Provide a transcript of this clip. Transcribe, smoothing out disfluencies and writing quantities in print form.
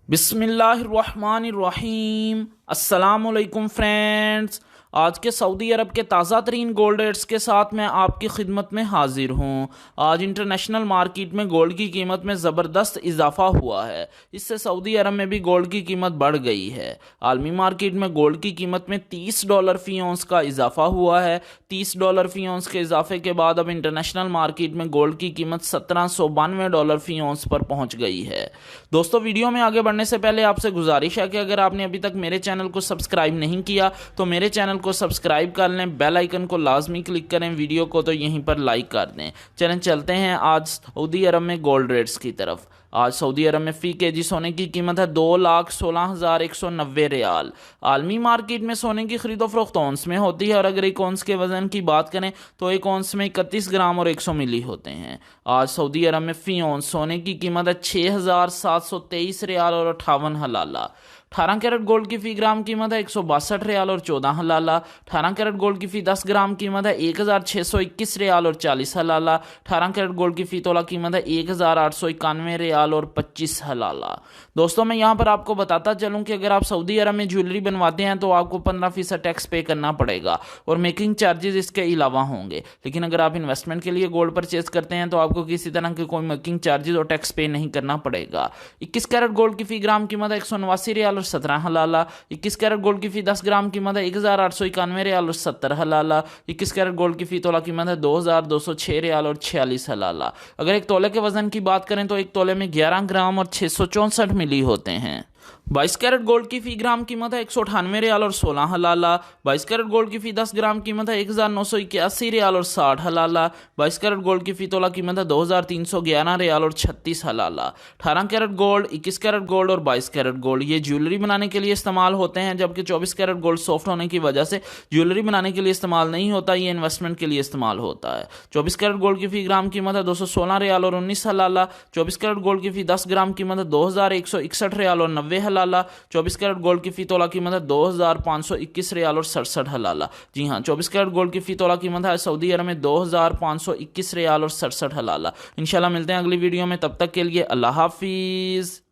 बिस्मिल्लाहिर्रहमानिर्रहीम। अस्सलामुअलैकुम फ्रेंड्स, आज के सऊदी अरब के ताज़ा तरीन गोल्ड रेट्स के साथ मैं आपकी खिदमत में हाजिर हूँ। आज इंटरनेशनल मार्केट में गोल्ड की कीमत में ज़बरदस्त इजाफा हुआ है। इससे सऊदी अरब में भी गोल्ड की कीमत बढ़ गई है। आलमी मार्केट में गोल्ड की कीमत में $30 फी औंस का इजाफा हुआ है। $30 फी औंस के इजाफे के बाद अब इंटरनेशनल मार्केट में गोल्ड की कीमत $1792 फी औंस पर पहुँच गई है। दोस्तों, वीडियो में आगे बढ़ने से पहले आपसे गुजारिश है कि अगर आपने अभी तक मेरे चैनल को सब्सक्राइब नहीं किया तो मेरे चैनल को सब्सक्राइब कर लें, बेल आइकन को लाजमी क्लिक करें, वीडियो को तो यहीं पर लाइक कर दें। चलें चलते हैं आज सऊदी अरब में गोल्ड रेट्स की तरफ। आज सऊदी अरब में फ़ी केजी सोने की कीमत है 2,16,190 रियाल। आलमी मार्केट में सोने की खरीदो फरोख्त औंस में होती है और अगर एक औंस के वज़न की बात करें तो एक औंस में 31 ग्राम और 100 मिली होते हैं। आज सऊदी अरब में फ़ी औंस सोने की कीमत है 6,723 रियाल और 58 हलाला। 18 कैरेट गोल्ड की फ़ी ग्राम कीमत है 162 रियाल और 14 हलाला। 18 कैरेट गोल्ड की फ़ी 10 ग्राम कीमत है 1,621 रियाल और 40 हलाला। 18 कैरेट गोल्ड की फ़ी तोला कीमत है 1,891 रियाल और 25 हलाला। दोस्तों, मैं यहाँ पर आपको बताता चलूँ कि अगर आप सऊदी अरब में ज्वेलरी बनवाते हैं तो आपको 15% टैक्स पे करना पड़ेगा और मेकिंग चार्जेस इसके अलावा होंगे। लेकिन अगर आप इन्वेस्टमेंट के लिए गोल्ड परचेज करते हैं तो आपको किसी तरह के कोई मेकिंग चार्जेस और टैक्स पे नहीं करना पड़ेगा। 21 कैरेट गोल्ड की फ़ी ग्राम कीमत है 189 रियाल और 17 हलाला। 21 कैरेट गोल्ड की फ़ी 10 ग्राम कीमत है 1,891 रियाल और 70 हलाला। 21 कैरेट गोल्ड की फ़ी तोला कीमत है 2,206 रियाल और 46 हलाला। अगर एक तोले के वजन की बात करें तो एक तोले में 11 ग्राम और 664 मिली होते हैं। 22 कैरेट गोल्ड की फ़ी ग्राम कीमत है 198 रियाल और 16 हलाला। 22 कैरेट गोल्ड की फ़ी 10 ग्राम कीमत है 1,981 रियाल और 60 हलाला। 22 कैरेट गोल्ड की फ़ी तोला कीमत है 2,311 रियाल और 36 हलाला। 18 कैरेट गोल्ड, 21 कैरेट गोल्ड और 22 कैरेट गोल्ड ये ज्वेलरी बनाने के लिए इस्तेमाल होते हैं, जबकि 24 कैरेट गोल्ड सॉफ्ट होने की वजह से ज्वेलरी बनाने के लिए इस्तेमाल नहीं होता, ये इन्वेस्टमेंट के लिए इस्तेमाल होता है। 24 कैरेट गोल्ड की फ़ी ग्राम कीमत है 216 रियाल और 19 हलाला। 24 कैरेट गोल्ड की फ़ी 10 ग्राम कीमत है 2,161 रियाल और 90 हलाला। 24 कैरेट गोल्ड की फ़ी तोला कीमत है 2,521 रियाल और 67 हलाला। जी हाँ, 24 कैरेट गोल्ड की फ़ी तोला कीमत है सऊदी अरब में 2,521 रियाल और 67 हलाला। इंशाल्लाह मिलते हैं अगली वीडियो में, तब तक के लिए अल्लाह हाफिज़।